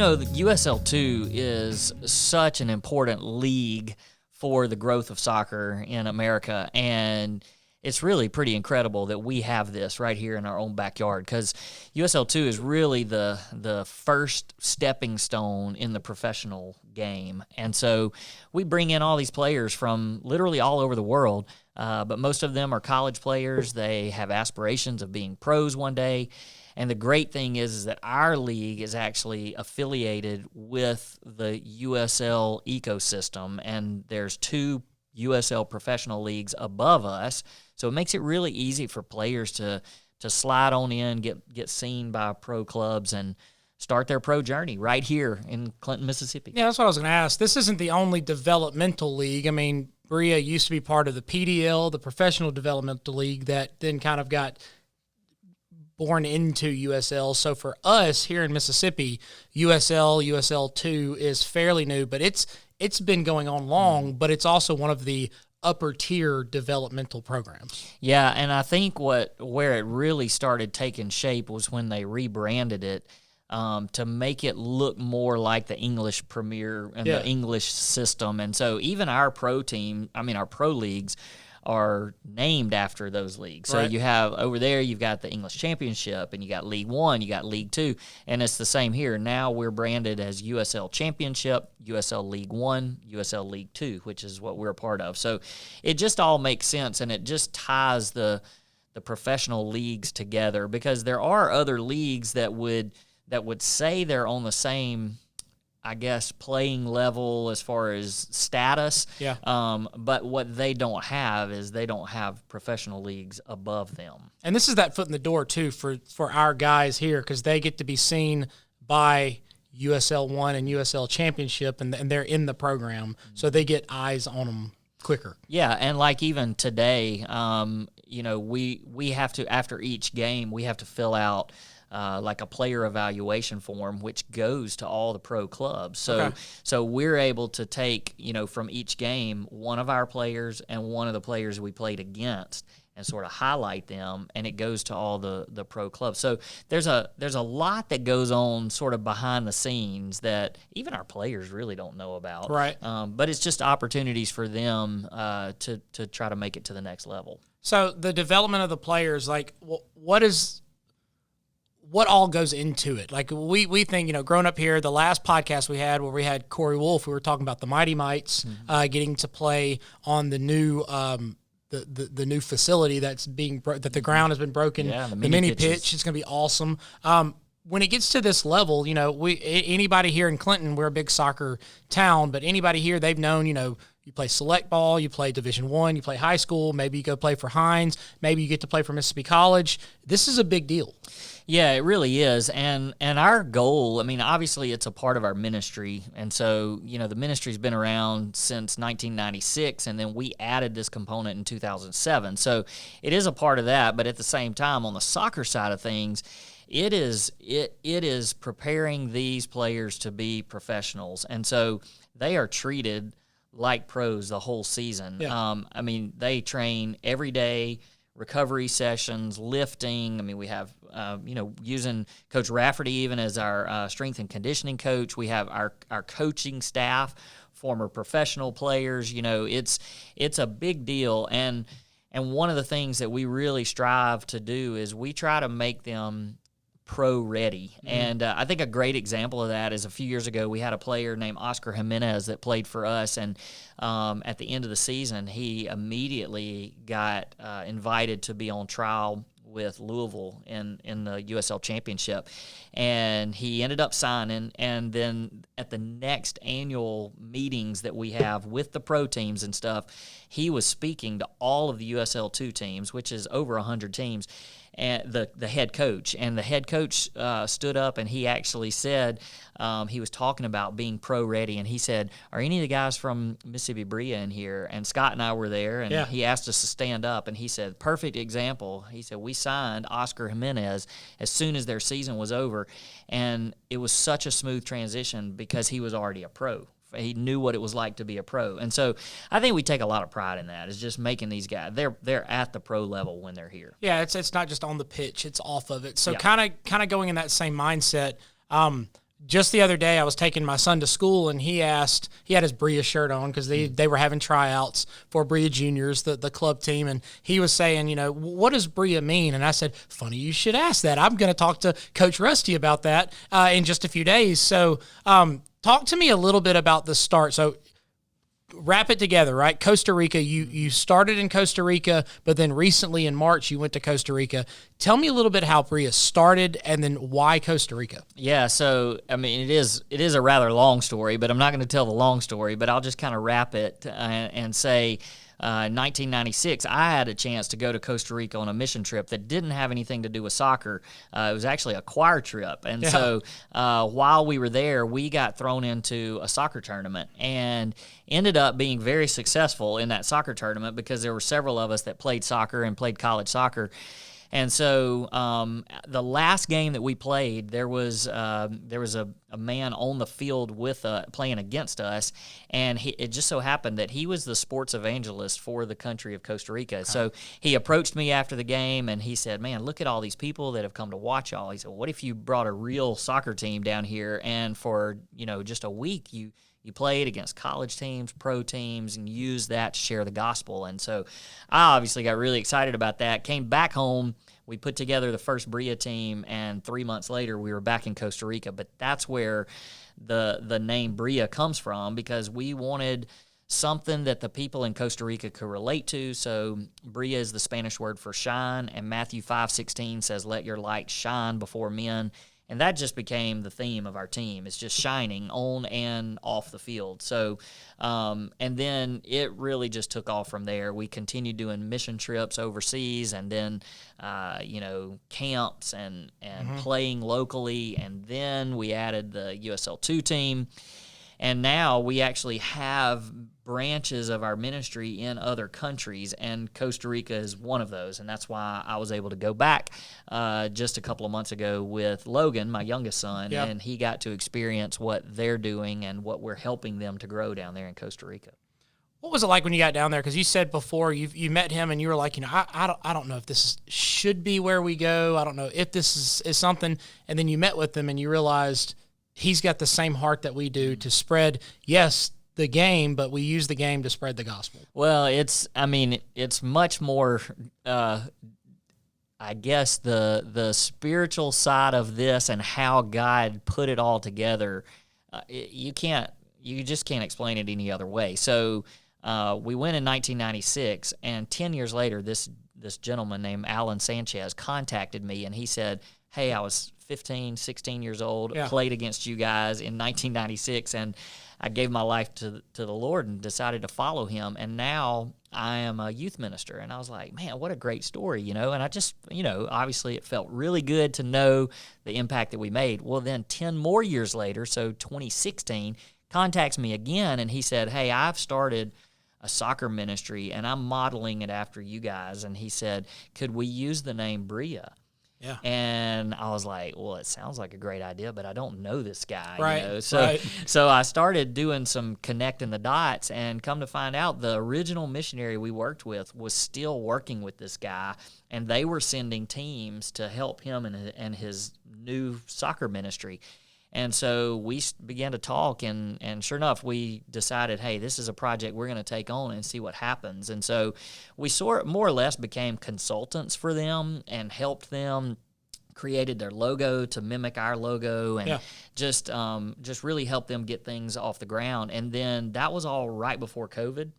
The USL2 is such an important league for the growth of soccer in America, and it's really pretty incredible that we have this right here in our own backyard, because USL2 is really the first stepping stone in the professional game. And so we bring in all these players from literally all over the world, but most of them are college players. They have aspirations of being pros one day. And the great thing is that our league is actually affiliated with the USL ecosystem, and there's 2 USL professional leagues above us. So it makes it really easy for players to slide on in, get seen by pro clubs, and start their pro journey right here in Clinton, Mississippi. Yeah, that's what I was going to ask. This isn't the only developmental league. I mean, Brilla used to be part of the PDL, the Professional Developmental League, that then kind of got born into USL. So for us here in Mississippi, USL2 is fairly new, but it's been going on long, but it's also one of the upper tier developmental programs. Yeah, and I think where it really started taking shape was when they rebranded it to make it look more like the English Premier and the English system. And so even our pro leagues are named after those leagues. So you have over there, you've got the English Championship, and you got League One, you got League Two, and it's the same here. Now we're branded as USL Championship, USL League One, USL League Two, which is what we're a part of. So it just all makes sense, and it just ties the professional leagues together, because there are other leagues that would say they're on the same, I guess, playing level as far as status. Yeah. But what they don't have is they don't have professional leagues above them. And this is that foot in the door, too, for our guys here, because they get to be seen by USL 1 and USL Championship, and they're in the program, so they get eyes on them quicker. Yeah, and like even today, we have to, after each game, we have to fill out like a player evaluation form, which goes to all the pro clubs. So we're able to take, from each game, one of our players and one of the players we played against, and sort of highlight them, and it goes to all the pro clubs. So there's a lot that goes on sort of behind the scenes that even our players really don't know about. Right. But it's just opportunities for them to try to make it to the next level. So the development of the players, like what all goes into it? Like we think, growing up here, the last podcast we had where we had Corey Wolf, we were talking about the Mighty Mites getting to play on the new the new facility that's that the ground has been broken. Yeah, the mini pitch. It's going to be awesome. When it gets to this level, anybody here in Clinton, we're a big soccer town, but anybody here, they've known, you play select ball, you play Division I, you play high school, maybe you go play for Hines, maybe you get to play for Mississippi College. This is a big deal. Yeah, it really is. And our goal, obviously it's a part of our ministry. And so, the ministry's been around since 1996, and then we added this component in 2007. So it is a part of that, but at the same time, on the soccer side of things, it is preparing these players to be professionals. And so they are treated like pros the whole season. Yeah. They train every day, recovery sessions, lifting. We have, using Coach Rafferty even as our strength and conditioning coach. We have our coaching staff, former professional players. It's a big deal. And one of the things that we really strive to do is we try to make them pro ready. And I think a great example of that is a few years ago we had a player named Oscar Jimenez that played for us, and at the end of the season he immediately got invited to be on trial with Louisville in the USL Championship, and he ended up signing. And then at the next annual meetings that we have with the pro teams and stuff, he was speaking to all of the USL2 teams, which is over 100 teams, and the head coach. And the head coach stood up, and he actually said, he was talking about being pro ready, and he said, "Are any of the guys from Mississippi Brilla in here?" And Scott and I were there, and he asked us to stand up, and he said, "Perfect example." He said, "We signed Oscar Jimenez as soon as their season was over," and it was such a smooth transition because he was already a pro. He knew what it was like to be a pro. And so I think we take a lot of pride in that, is just making these guys, they're at the pro level when they're here. Yeah, it's not just on the pitch, it's off of it. So kind of going in that same mindset, just the other day, I was taking my son to school, and he had his Bria shirt on because they were having tryouts for Bria Juniors, the club team, and he was saying, what does Bria mean? And I said, funny you should ask that. I'm going to talk to Coach Rusty about that in just a few days. So talk to me a little bit about the start. So wrap it together, right? Costa Rica, you started in Costa Rica, but then recently in March you went to Costa Rica. Tell me a little bit how Bria started and then why Costa Rica. Yeah, so I mean it is a rather long story, but I'm not going to tell the long story, but I'll just kind of wrap it and say 1996, I had a chance to go to Costa Rica on a mission trip that didn't have anything to do with soccer. It was actually a choir trip. And so while we were there, we got thrown into a soccer tournament and ended up being very successful in that soccer tournament because there were several of us that played soccer and played college soccer. And so the last game that we played, there was a man on the field with playing against us, and it just so happened that he was the sports evangelist for the country of Costa Rica. Okay. So he approached me after the game, and he said, man, look at all these people that have come to watch y'all. He said, what if you brought a real soccer team down here, and for just a week you played against college teams, pro teams, and used that to share the gospel. And so I obviously got really excited about that. Came back home. We put together the first Bria team, and 3 months later we were back in Costa Rica. But that's where the name Bria comes from, because we wanted something that the people in Costa Rica could relate to. So Bria is the Spanish word for shine, and Matthew 5:16 says, let your light shine before men. And that just became the theme of our team. It's just shining on and off the field. So, and then it really just took off from there. We continued doing mission trips overseas, and then, camps and playing locally. And then we added the USL2 team. And now we actually have branches of our ministry in other countries, and Costa Rica is one of those. And that's why I was able to go back just a couple of months ago with Logan, my youngest son, and he got to experience what they're doing and what we're helping them to grow down there in Costa Rica. What was it like when you got down there? Because you said before you met him and you were like, I don't know if this should be where we go. I don't know if this is something. And then you met with him and you realized he's got the same heart that we do to spread, the game, but we use the game to spread the gospel. Well, it's much more, I guess, the spiritual side of this and how God put it all together. You just can't explain it any other way. So we went in 1996, and 10 years later, this gentleman named Alan Sanchez contacted me, and he said, hey, I was 15, 16 years old, played against you guys in 1996, and I gave my life to the Lord and decided to follow him, and now I am a youth minister. And I was like, man, what a great story, and I just, obviously it felt really good to know the impact that we made. Well, then 10 more years later, so 2016, contacts me again, and he said, hey, I've started a soccer ministry, and I'm modeling it after you guys. And he said, could we use the name Bria? Yeah. And I was like, well, it sounds like a great idea, but I don't know this guy. Right. So I started doing some connecting the dots, and come to find out the original missionary we worked with was still working with this guy, and they were sending teams to help him and his new soccer ministry. And so we began to talk, and sure enough, we decided, hey, this is a project we're going to take on and see what happens. And so we more or less became consultants for them and helped them, created their logo to mimic our logo, and just really helped them get things off the ground. And then that was all right before COVID.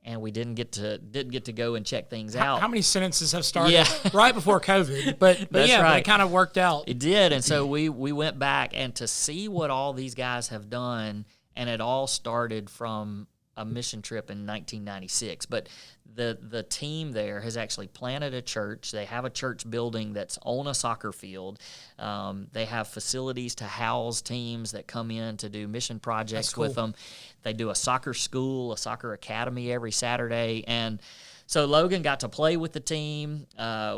And we didn't get to go and check things out. How many sentences have started right before COVID? But but it kind of worked out. It did, and so we went back, and to see what all these guys have done, and it all started from a mission trip in 1996. But the team there has actually planted a church. They have a church building that's on a soccer field. They have facilities to house teams that come in to do mission projects with them. They do a soccer school, a soccer academy every Saturday. And so Logan got to play with the team.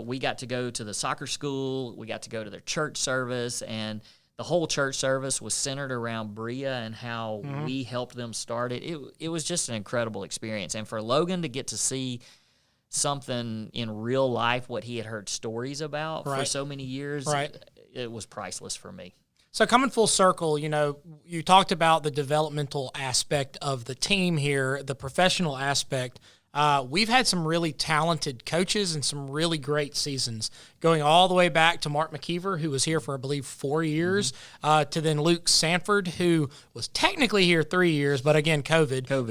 We got to go to the soccer school. We got to go to their church service. And the whole church service was centered around Bria and how we helped them start it. It was just an incredible experience. And for Logan to get to see something in real life, what he had heard stories about for so many years, it was priceless for me. So coming full circle, you talked about the developmental aspect of the team here, the professional aspect. We've had some really talented coaches and some really great seasons, going all the way back to Mark McKeever, who was here for, I believe, 4 years, to then Luke Sanford, who was technically here 3 years, but again, COVID.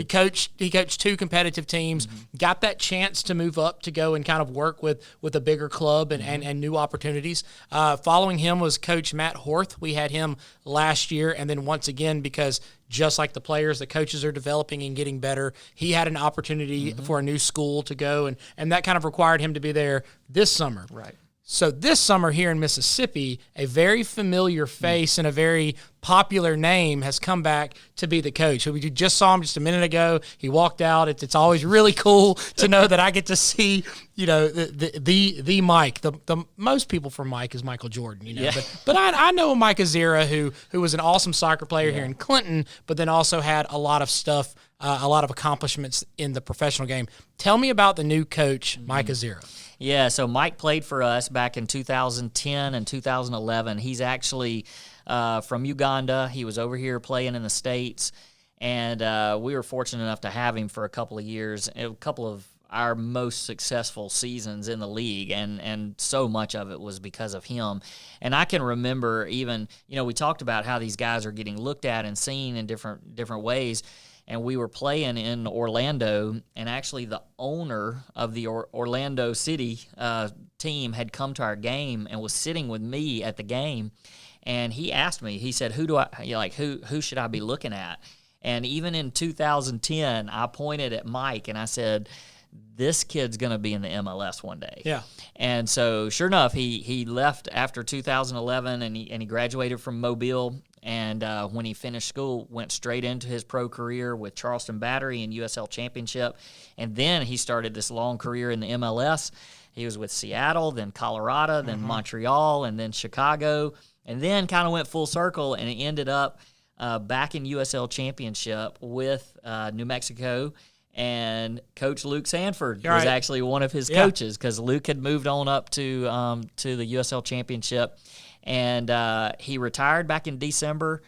He coached 2 competitive teams, got that chance to move up to go and kind of work with a bigger club and new opportunities. Following him was Coach Matt Horth. We had him last year, and then once again, because just like the players, the coaches are developing and getting better, he had an opportunity for a new school to go, and that kind of required him to be there this summer. Right. So this summer here in Mississippi, a very familiar face and a very popular name has come back to be the coach. So we just saw him just a minute ago. He walked out. It's always really cool to know that I get to see, the Mike. The most people from Mike is Michael Jordan, Yeah. But I know Mike Azera, who was an awesome soccer player here in Clinton, but then also had a lot of stuff, a lot of accomplishments in the professional game. Tell me about the new coach, Mike Azera. Yeah, so Mike played for us back in 2010 and 2011. He's actually from Uganda. He was over here playing in the States, and we were fortunate enough to have him for a couple of years, a couple of our most successful seasons in the league, and so much of it was because of him. And I can remember even, we talked about how these guys are getting looked at and seen in different ways. And we were playing in Orlando, and actually the owner of the Orlando City team had come to our game and was sitting with me at the game. And he asked me, he said, who should I be looking at? And even in 2010, I pointed at Mike and I said, this kid's going to be in the MLS one day. Yeah. And so sure enough, he left after 2011 and he graduated from Mobile. And when he finished school, went straight into his pro career with Charleston Battery and USL Championship. And then he started this long career in the MLS. He was with Seattle, then Colorado, then Montreal, and then Chicago. And then kind of went full circle, and he ended up back in USL Championship with New Mexico. And Coach Luke Sanford was actually one of his coaches, because Luke had moved on up to the USL Championship. And he retired back in December,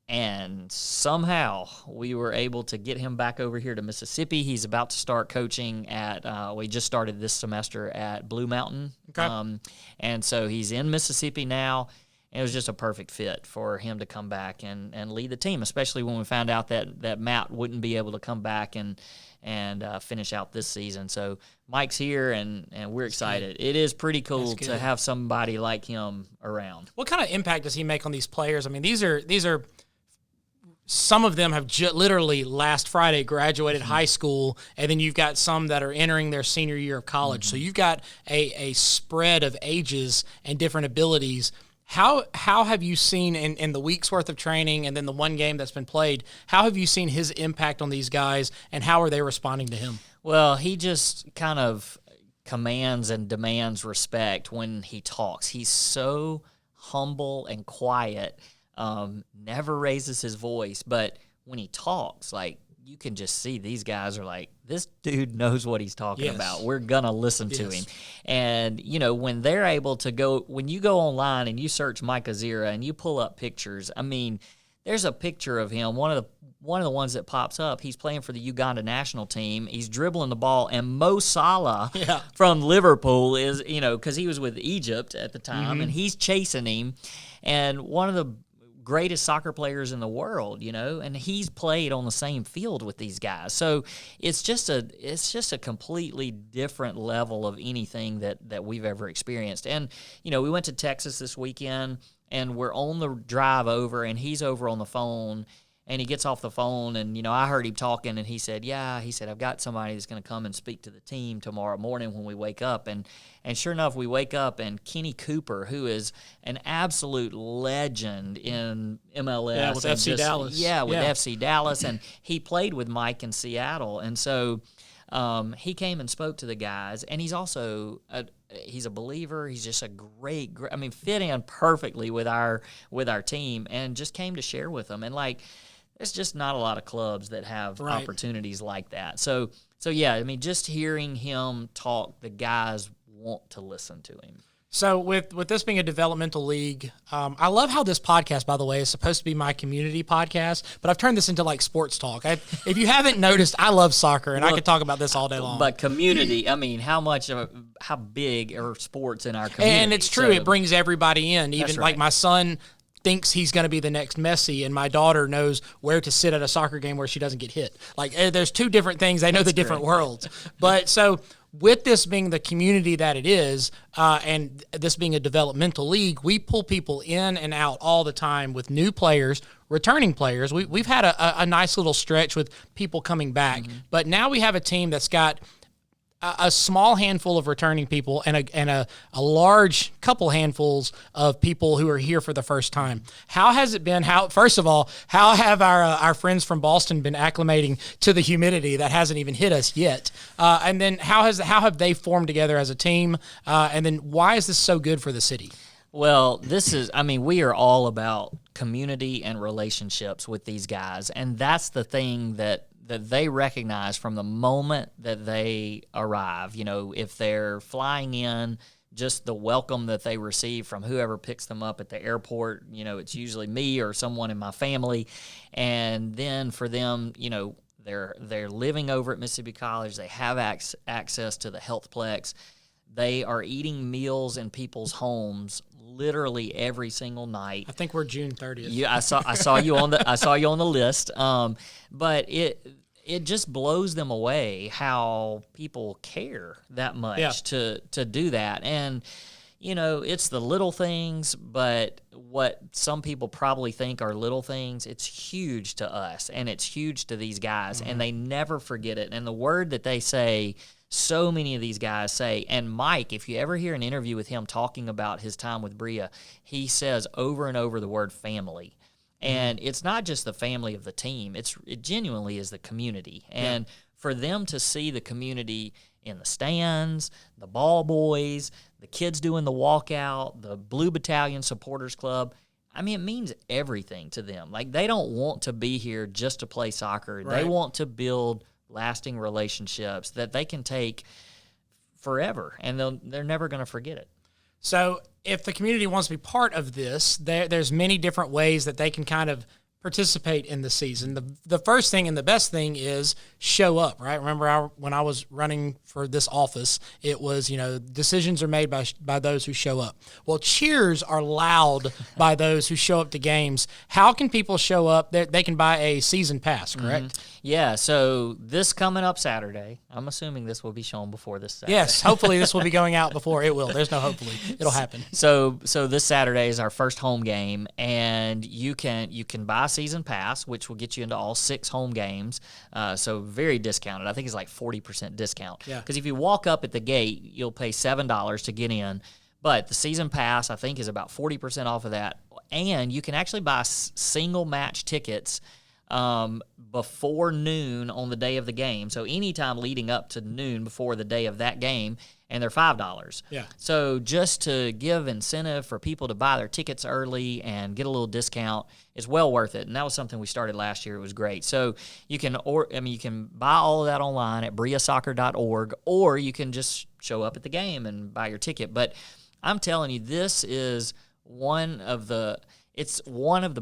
and somehow we were able to get him back over here to Mississippi. He's about to start coaching at we just started this semester at Blue Mountain. Okay. And so he's in Mississippi now. And it was just a perfect fit for him to come back and lead the team, especially when we found out that Matt wouldn't be able to come back and finish out this season. So Mike's here, and we're excited. It is pretty cool to have somebody like him around. What kind of impact does he make on these players? I mean, these are some of them have literally last Friday graduated high school, and then you've got some that are entering their senior year of college. So you've got a spread of ages and different abilities. How have you seen in the week's worth of training and then the one game that's been played, how have you seen his impact on these guys, and how are they responding to him? Well, he just kind of commands and demands respect when he talks. He's so humble and quiet, never raises his voice, but when he talks, you can just see these guys are like, this dude knows what he's talking about. We're going to listen to him. And, when they're able to when you go online and you search Mike Azera and you pull up pictures, I mean, there's a picture of him. One of the ones that pops up, he's playing for the Uganda national team. He's dribbling the ball, and Mo Salah from Liverpool is, because he was with Egypt at the time, and he's chasing him. And one of the greatest soccer players in the world, and he's played on the same field with these guys. So it's just a completely different level of anything that we've ever experienced. And, we went to Texas this weekend, and we're on the drive over, and he's over on the phone, and he gets off the phone, and, I heard him talking, and he said, I've got somebody that's going to come and speak to the team tomorrow morning when we wake up. And sure enough, we wake up, and Kenny Cooper, who is an absolute legend in MLS. With FC Dallas. FC Dallas, and he played with Mike in Seattle. And so he came and spoke to the guys, and he's also he's a believer. He's just a great, fit in perfectly with our team, and just came to share with them. And there's just not a lot of clubs that have opportunities like that. So yeah, just hearing him talk, the guys want to listen to him. So with this being a developmental league, I love how this podcast, by the way, is supposed to be my community podcast, but I've turned this into like sports talk. If you haven't noticed, I love soccer, and I could talk about this all day long. But community, I mean, how big are sports in our community? And it's true, it brings everybody in. Even like my son thinks he's going to be the next Messi, and my daughter knows where to sit at a soccer game where she doesn't get hit. Like, there's two different things. They know the different worlds. But so with this being the community that it is, and this being a developmental league, we pull people in and out all the time with new players, returning players. We've had a nice little stretch with people coming back, but now we have a team that's got a small handful of returning people and a large couple handfuls of people who are here for the first time. How has it been? First of all, how have our friends from Boston been acclimating to the humidity that hasn't even hit us yet? And then how have they formed together as a team? And then why is this so good for the city? Well, we are all about community and relationships with these guys, and that's the thing that they recognize from the moment that they arrive. You know, if they're flying in, just the welcome that they receive from whoever picks them up at the airport, you know, it's usually me or someone in my family. And then for them, you know, they're living over at Mississippi College. They have access to the Healthplex. They are eating meals in people's homes literally every single night. I think we're June 30th. Yeah, I saw you on the list. But it just blows them away how people care that much to do that. And you know, it's the little things, but what some people probably think are little things, it's huge to us and it's huge to these guys, and they never forget it. And the word that they say, so many of these guys say, and Mike, if you ever hear an interview with him talking about his time with Brilla, he says over and over the word family. And it's not just the family of the team. It genuinely is the community. And for them to see the community in the stands, the ball boys, the kids doing the walkout, the Blue Battalion Supporters Club, I mean, it means everything to them. Like, they don't want to be here just to play soccer. Right. They want to build lasting relationships that they can take forever, and they're never going to forget it. So if the community wants to be part of this, there's many different ways that they can kind of participate in the season. The first thing and the best thing is show up, right? Remember when I was running for this office, it was, you know, decisions are made by those who show up. Well, cheers are loud by those who show up to games. How can people show up? They can buy a season pass, correct? Yeah, so this coming up Saturday, I'm assuming this will be shown before this Saturday. Yes, hopefully this will be going out before. It will. There's no hopefully. It'll happen. So this Saturday is our first home game, and you can buy a season pass, which will get you into all 6 home games. So very discounted. I think it's like 40% discount. Yeah. Because if you walk up at the gate, you'll pay $7 to get in. But the season pass, I think, is about 40% off of that. And you can actually buy single match tickets before noon on the day of the game. So anytime leading up to noon before the day of that game, and they're $5. Yeah. So just to give incentive for people to buy their tickets early and get a little discount is well worth it. And that was something we started last year. It was great. So you can buy all of that online at briasoccer.org, or you can just show up at the game and buy your ticket. But I'm telling you, this is one of the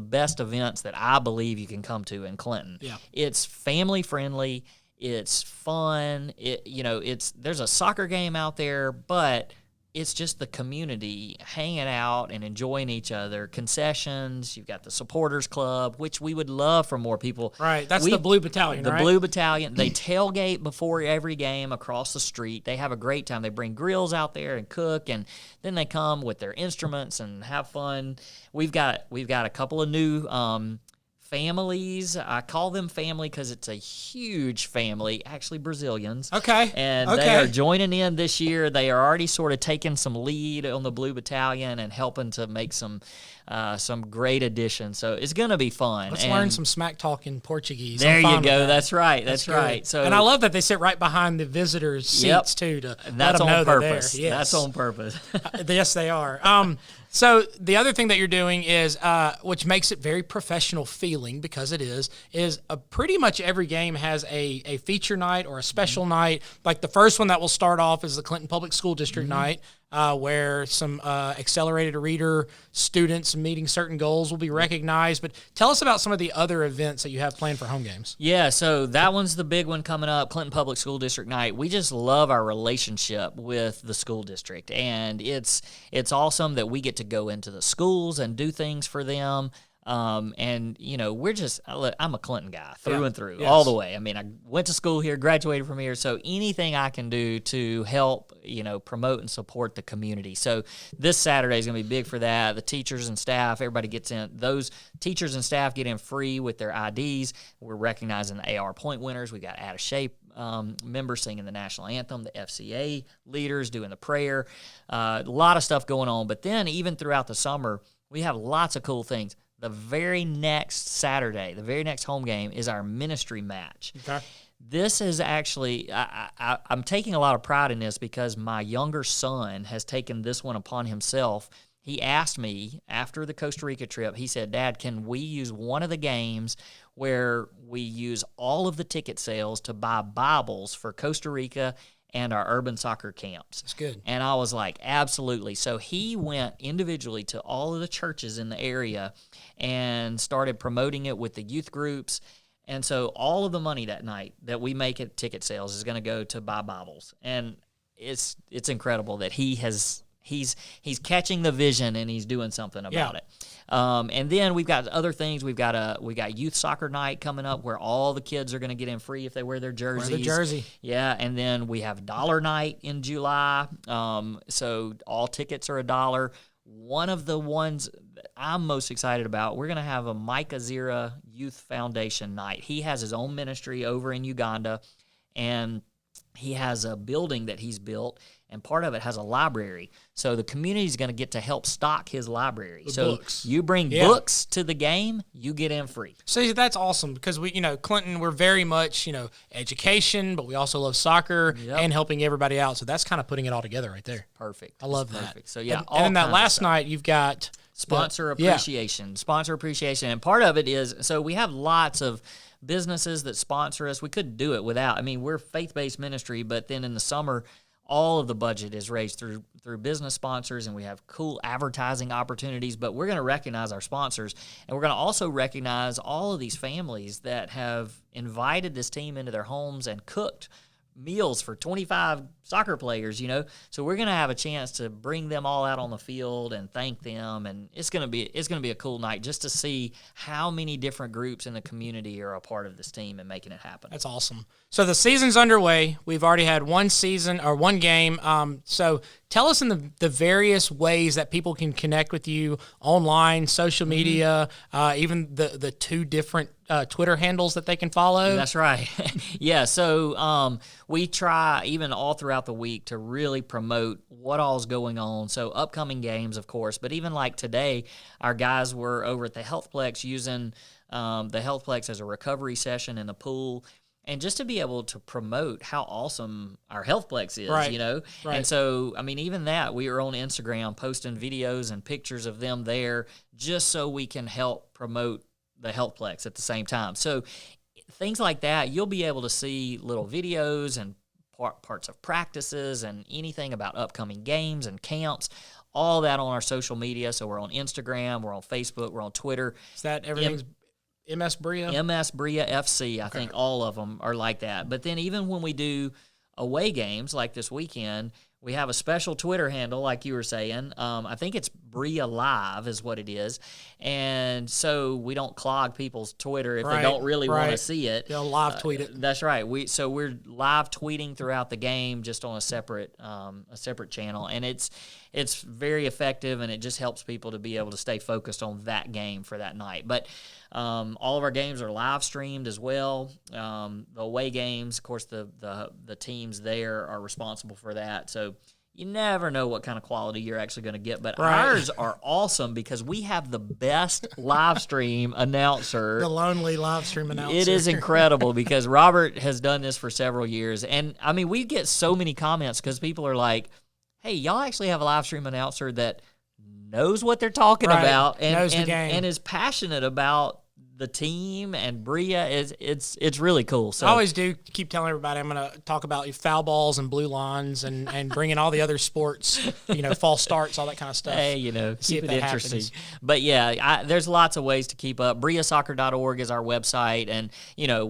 best events that I believe you can come to in Clinton. Yeah. It's family friendly. It's fun. There's a soccer game out there, but it's just the community hanging out and enjoying each other. Concessions. You've got the supporters club, which we would love for more people. Right. That's the Blue Battalion, right? The Blue Battalion. They tailgate before every game across the street. They have a great time. They bring grills out there and cook, and then they come with their instruments and have fun. We've got a couple of new families. I call them family because it's a huge family, actually Brazilians. Okay. And they are joining in this year. They are already sort of taking some lead on the Blue Battalion and helping to make some great additions. So it's going to be fun. Let's learn some smack talk in Portuguese. There you go. That's right. That's right. So, and I love that they sit right behind the visitors' seats too. That's on purpose. Yes. That's on purpose. Yes, they are. So the other thing that you're doing is, which makes it very professional feeling, because it is pretty much every game has a feature night or a special night. Like the first one that will start off is the Clinton Public School District night. where some accelerated reader students meeting certain goals will be recognized. But tell us about some of the other events that you have planned for home games. Yeah, so that one's the big one coming up, Clinton Public School District Night. We just love our relationship with the school district, and it's awesome that we get to go into the schools and do things for them. And we're just, I'm a Clinton guy through and through, all the way. I mean, I went to school here, graduated from here. So anything I can do to help, promote and support the community. So this Saturday is going to be big for that. The teachers and staff, everybody gets in. Those teachers and staff get in free with their IDs. We're recognizing the AR point winners. We got Out of Shape members singing the national anthem, the FCA leaders doing the prayer, a lot of stuff going on. But then even throughout the summer, we have lots of cool things. The very next Saturday, the very next home game is our ministry match. Okay. This is actually, I'm taking a lot of pride in this because my younger son has taken this one upon himself. He asked me after the Costa Rica trip, he said, "Dad, can we use one of the games where we use all of the ticket sales to buy Bibles for Costa Rica and our urban soccer camps?" That's good. And I was like, absolutely. So he went individually to all of the churches in the area and started promoting it with the youth groups. And so all of the money that night that we make at ticket sales is going to go to buy Bibles. And it's incredible that he's catching the vision and he's doing something about it. And then we've got other things. We got youth soccer night coming up where all the kids are going to get in free if they wear their jerseys. Wear the jersey. Yeah, and then we have dollar night in July. So all tickets are $1. One of the ones that I'm most excited about, we're going to have a Mike Azira Youth Foundation night. He has his own ministry over in Uganda, and he has a building that he's built, and part of it has a library. So the community is going to get to help stock his library. So books. You bring books to the game, you get in free. See, that's awesome because we, Clinton, we're very much, education, but we also love soccer and helping everybody out. So that's kind of putting it all together right there. Perfect. I love that. Perfect. So yeah, and then that last night you've got sponsor appreciation. And part of it is, so we have lots of businesses that sponsor us. We couldn't do it without. I mean, we're faith-based ministry, but then in the summer, all of the budget is raised through business sponsors, and we have cool advertising opportunities. But we're going to recognize our sponsors, and we're going to also recognize all of these families that have invited this team into their homes and cooked meals for 25 soccer players, So we're going to have a chance to bring them all out on the field and thank them, and it's going to be a cool night just to see how many different groups in the community are a part of this team and making it happen. That's awesome. So the season's underway. We've already had one game. So tell us in the various ways that people can connect with you online, social media, even the two different Twitter handles that they can follow. That's right. Yeah, so we try even all throughout the week to really promote what all's going on. So upcoming games, of course, but even like today, our guys were over at the Healthplex using the Healthplex as a recovery session in the pool. And just to be able to promote how awesome our Healthplex is, Right. And so, I mean, even that, we are on Instagram posting videos and pictures of them there just so we can help promote the Healthplex at the same time. So things like that, you'll be able to see little videos and parts of practices and anything about upcoming games and camps, all that on our social media. So we're on Instagram, we're on Facebook, we're on Twitter. Is that everything's MS Brilla? MS Brilla FC, I think all of them are like that. But then even when we do away games like this weekend, we have a special Twitter handle, like you were saying. I think it's Brilla Live is what it is. And so we don't clog people's Twitter if they don't really want to see it. They'll live tweet it. That's right. So we're live tweeting throughout the game just on a separate channel. And it's very effective, and it just helps people to be able to stay focused on that game for that night. But all of our games are live streamed as well. The away games, of course, the teams there are responsible for that. So you never know what kind of quality you're actually going to get. But ours are awesome because we have the best live stream announcer. The lonely live stream announcer. It is incredible because Robert has done this for several years. And, I mean, we get so many comments because people are like, hey, y'all actually have a live stream announcer that knows what they're talking about knows the game. and is passionate about the team and Bria it's really cool. So I always do keep telling everybody I'm going to talk about foul balls and blue lines and bring in all the other sports, false starts, all that kind of stuff. Hey, See keep if it that interesting. happens. But yeah, there's lots of ways to keep up. BriaSoccer.org is our website, and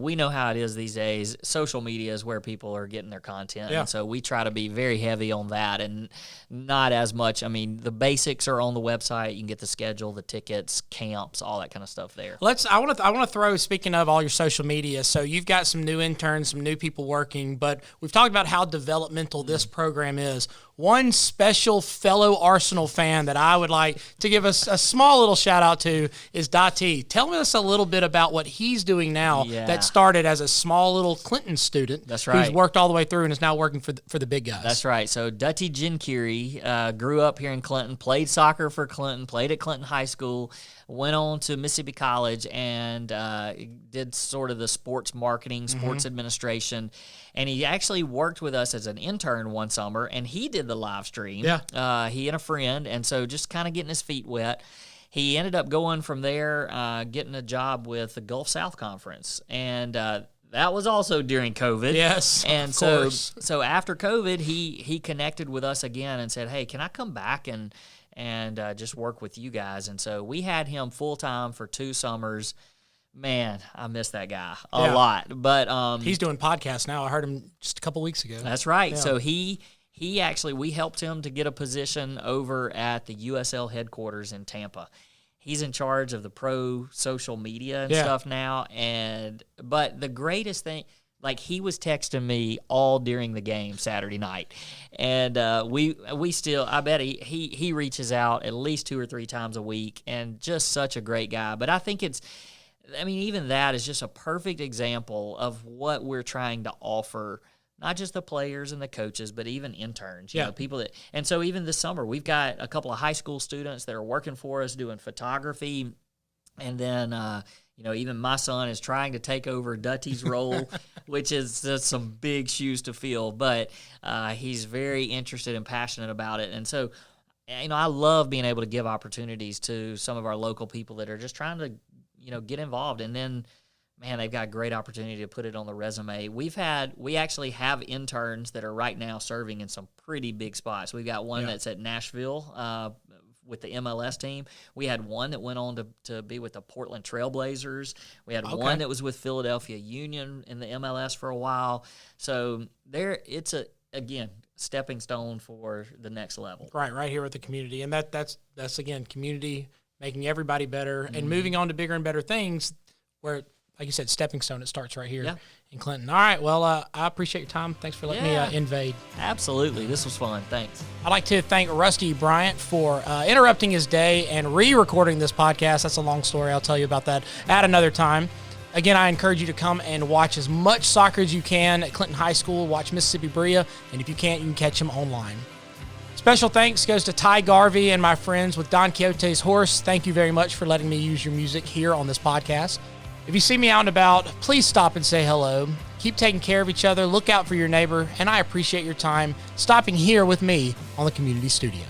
we know how it is these days. Social media is where people are getting their content, Yeah. and so we try to be very heavy on that, and not as much. I mean, the basics are on the website. You can get the schedule, the tickets, camps, all that kind of stuff there. I want to throw, speaking of all your social media, so you've got some new interns, some new people working, but we've talked about how developmental this program is. One special fellow Arsenal fan that I would like to give us a small little shout out to is Dati. Tell us a little bit about what he's doing now that started as a small little Clinton student. That's right. Who's worked all the way through and is now working for the big guys. That's right. So Dutty Jinkiri grew up here in Clinton, played soccer for Clinton, played at Clinton High School, went on to Mississippi College and did sort of the sports marketing, sports administration. And he actually worked with us as an intern one summer, and he did the live stream. Yeah. He and a friend, and so just kind of getting his feet wet. He ended up going from there, getting a job with the Gulf South Conference, and that was also during COVID. Yes, and of so course. so after COVID, he connected with us again and said, "Hey, can I come back and just work with you guys?" And so we had him full time for 2 summers. Man, I miss that guy a lot. But he's doing podcasts now. I heard him just a couple weeks ago. That's right. Yeah. So he actually, we helped him to get a position over at the USL headquarters in Tampa. He's in charge of the pro social media and stuff now. But the greatest thing, like, he was texting me all during the game Saturday night, and we still, I bet he reaches out at least 2 or 3 times a week, and just such a great guy. But I think even that is just a perfect example of what we're trying to offer, not just the players and the coaches, but even interns, people that, and so even this summer, we've got a couple of high school students that are working for us doing photography. And then, even my son is trying to take over Dutty's role, which is just some big shoes to fill, but he's very interested and passionate about it. And so, I love being able to give opportunities to some of our local people that are just trying to, get involved. And then, man, they've got great opportunity to put it on the resume. We actually have interns that are right now serving in some pretty big spots. We've got one that's at Nashville with the MLS team. We had one that went on to be with the Portland Trailblazers. We had one that was with Philadelphia Union in the MLS for a while. So it's again, stepping stone for the next level. Right here with the community. And that's again, community, making everybody better and moving on to bigger and better things where, like you said, stepping stone, it starts right here in Clinton. All right, well, I appreciate your time. Thanks for letting me invade. Absolutely. This was fun. Thanks. I'd like to thank Rusty Bryant for interrupting his day and re-recording this podcast. That's a long story. I'll tell you about that at another time. Again, I encourage you to come and watch as much soccer as you can at Clinton High School. Watch Mississippi Brilla, and if you can't, you can catch him online. Special thanks goes to Ty Garvey and my friends with Don Quixote's Horse. Thank you very much for letting me use your music here on this podcast. If you see me out and about, please stop and say hello. Keep taking care of each other. Look out for your neighbor, and I appreciate your time stopping here with me on the Community Studio.